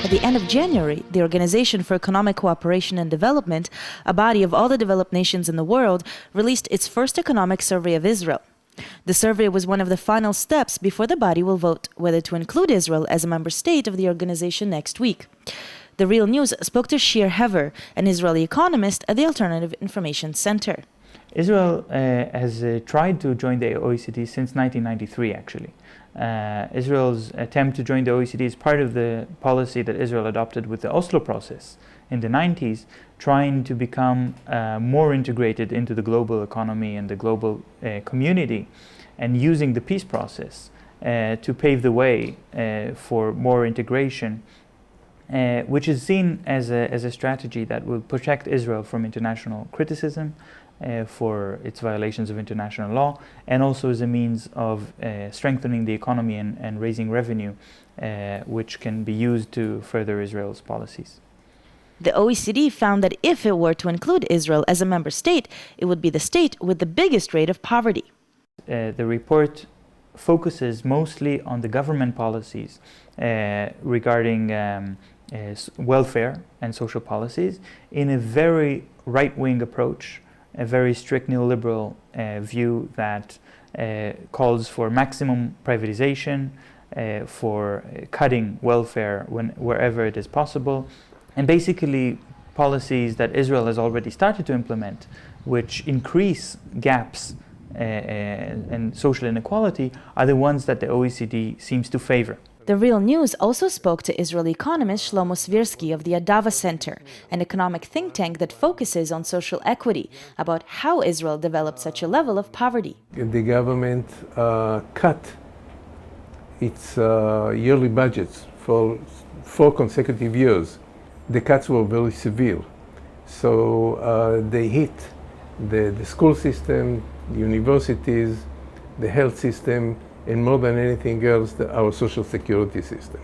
At the end of January, the Organization for Economic Cooperation and Development, a body of all the developed nations in the world, released its first economic survey of Israel. The survey was one of the final steps before the body will vote whether to include Israel as a member state of the organization next week. The Real News spoke to Shir Hever, an Israeli economist at the Alternative Information Center. Israel has tried to join the OECD since 1993, actually. Israel's attempt to join the OECD is part of the policy that Israel adopted with the Oslo process in the 90s, trying to become more integrated into the global economy and the global community, and using the peace process to pave the way for more integration, which is seen as a strategy that will protect Israel from international criticism for its violations of international law, and also as a means of strengthening the economy and raising revenue, which can be used to further Israel's policies. The OECD found that if it were to include Israel as a member state, it would be the state with the biggest rate of poverty. The report focuses mostly on the government policies regarding welfare and social policies in a very right-wing approach, a very strict neoliberal view that calls for maximum privatization, for cutting welfare wherever it is possible, and basically policies that Israel has already started to implement, which increase gaps and social inequality, are the ones that the OECD seems to favor. The Real News also spoke to Israeli economist Shlomo Svirsky of the Adava Center, an economic think tank that focuses on social equity, about how Israel developed such a level of poverty. The government cut its yearly budgets for 4 consecutive years. The cuts were very severe. So they hit the school system, the universities, the health system, and more than anything else, our social security system.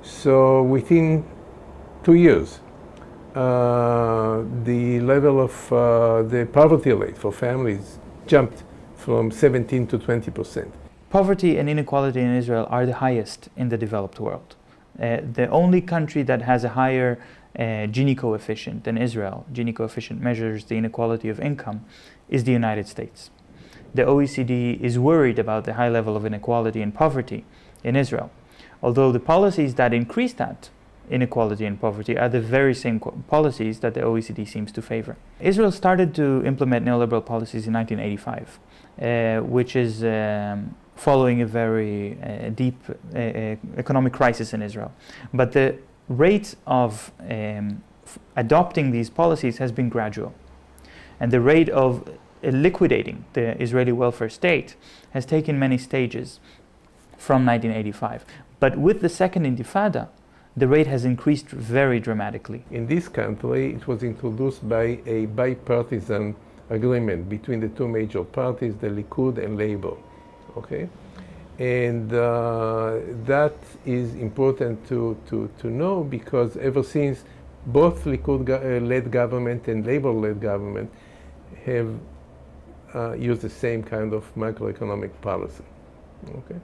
So within 2 years, the level of the poverty rate for families jumped from 17 to 20%. Poverty and inequality in Israel are the highest in the developed world. The only country that has a higher Gini coefficient than Israel, Gini coefficient measures the inequality of income, is the United States. The OECD is worried about the high level of inequality and poverty in Israel, although the policies that increase that inequality and poverty are the very same policies that the OECD seems to favor. Israel started to implement neoliberal policies in 1985, which is following a very deep economic crisis in Israel. But the rate of adopting these policies has been gradual, and the rate of liquidating the Israeli welfare state has taken many stages from 1985. But with the second intifada, the rate has increased very dramatically. In this country, it was introduced by a bipartisan agreement between the 2 major parties, the Likud and Labour. Okay? And that is important to know, because ever since both Likud-led government and Labour-led government have use the same kind of macroeconomic policy. Okay.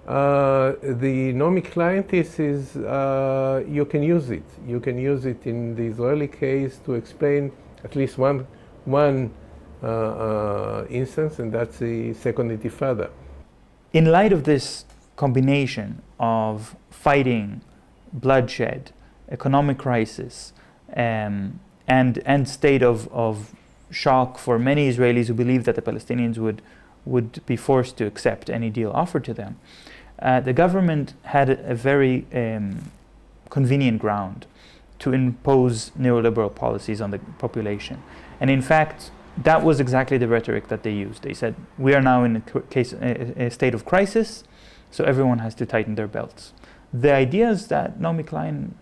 The nomic clientis is, you can use it. You can use it in the Israeli case to explain at least one instance, and that's the second intifada. In light of this combination of fighting, bloodshed, economic crisis, and state of shock for many Israelis who believe that the Palestinians would be forced to accept any deal offered to them, the government had a very convenient ground to impose neoliberal policies on the population. And in fact, that was exactly the rhetoric that they used. They said, we are now in a state of crisis, so everyone has to tighten their belts. The ideas that Naomi Klein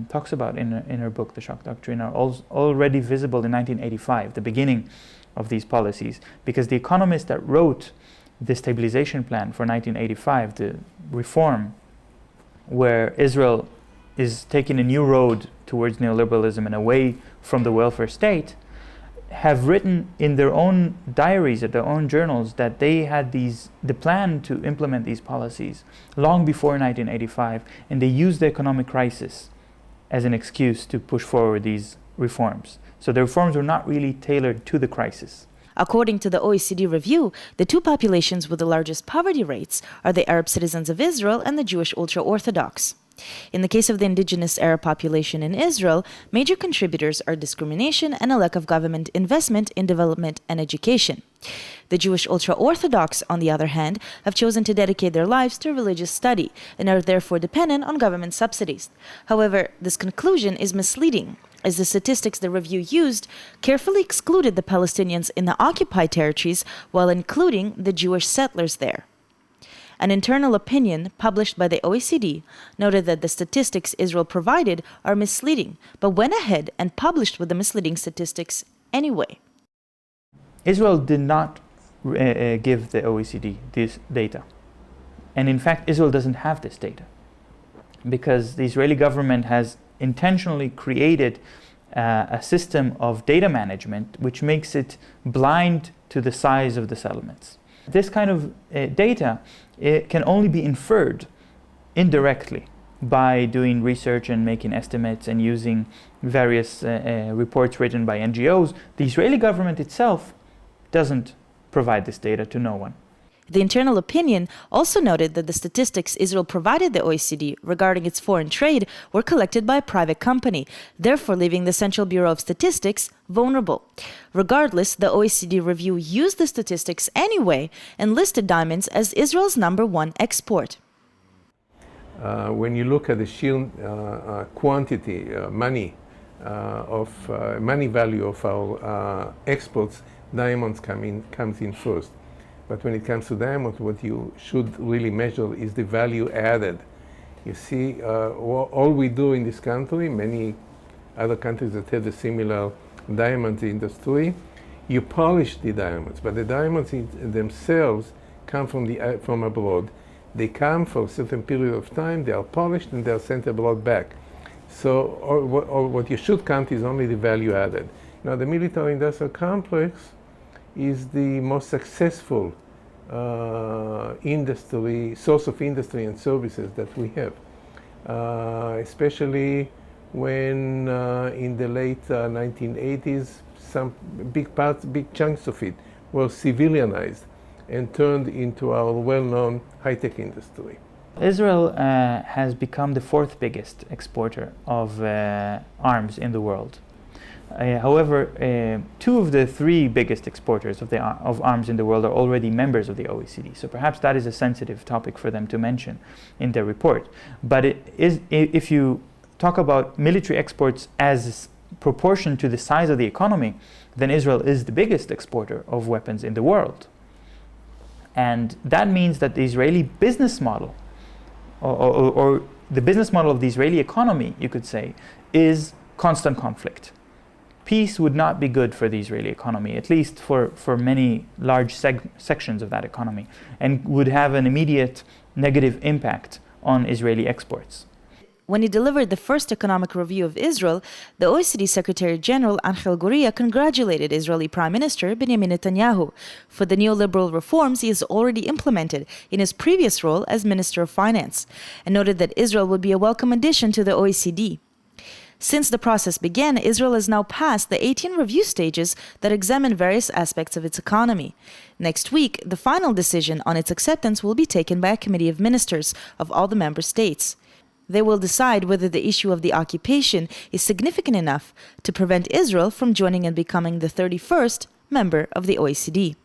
talks about in her book, The Shock Doctrine, are already visible in 1985, the beginning of these policies, because the economist that wrote the stabilization plan for 1985, the reform, where Israel is taking a new road towards neoliberalism and away from the welfare state, have written in their own diaries, at their own journals, that they had the plan to implement these policies long before 1985, and they used the economic crisis as an excuse to push forward these reforms. So the reforms were not really tailored to the crisis. According to the OECD review, the two populations with the largest poverty rates are the Arab citizens of Israel and the Jewish ultra-Orthodox. In the case of the indigenous Arab population in Israel, major contributors are discrimination and a lack of government investment in development and education. The Jewish ultra-Orthodox, on the other hand, have chosen to dedicate their lives to religious study and are therefore dependent on government subsidies. However, this conclusion is misleading, as the statistics the review used carefully excluded the Palestinians in the occupied territories while including the Jewish settlers there. An internal opinion published by the OECD noted that the statistics Israel provided are misleading, but went ahead and published with the misleading statistics anyway. Israel did not give the OECD this data. And in fact, Israel doesn't have this data because the Israeli government has intentionally created a system of data management which makes it blind to the size of the settlements. This kind of data can only be inferred indirectly by doing research and making estimates and using various reports written by NGOs. The Israeli government itself doesn't provide this data to no one. The internal opinion also noted that the statistics Israel provided the OECD regarding its foreign trade were collected by a private company, therefore leaving the Central Bureau of Statistics vulnerable. Regardless, the OECD review used the statistics anyway and listed diamonds as Israel's #1 export. When you look at the sheer quantity, money value of our exports, diamonds comes in first. But when it comes to diamonds, what you should really measure is the value added. You see, all we do in this country, many other countries that have a similar diamond industry, you polish the diamonds, but the diamonds themselves come from abroad. They come for a certain period of time, they are polished, and they are sent abroad back. So what you should count is only the value added. Now, the military-industrial complex is the most successful source of industry and services that we have, especially when in the late 1980s, some big chunks of it were civilianized and turned into our well-known high-tech industry. Israel has become the fourth biggest exporter of arms in the world. However, two of the three biggest exporters of arms in the world are already members of the OECD, so perhaps that is a sensitive topic for them to mention in their report. But if you talk about military exports as proportion to the size of the economy, then Israel is the biggest exporter of weapons in the world. And that means that the Israeli business model, or the business model of the Israeli economy, you could say, is constant conflict. Peace would not be good for the Israeli economy, at least for many large sections of that economy, and would have an immediate negative impact on Israeli exports. When he delivered the first economic review of Israel, the OECD Secretary General Angel Gurria congratulated Israeli Prime Minister Benjamin Netanyahu for the neoliberal reforms he has already implemented in his previous role as Minister of Finance, and noted that Israel would be a welcome addition to the OECD. Since the process began, Israel has now passed the 18 review stages that examine various aspects of its economy. Next week, the final decision on its acceptance will be taken by a committee of ministers of all the member states. They will decide whether the issue of the occupation is significant enough to prevent Israel from joining and becoming the 31st member of the OECD.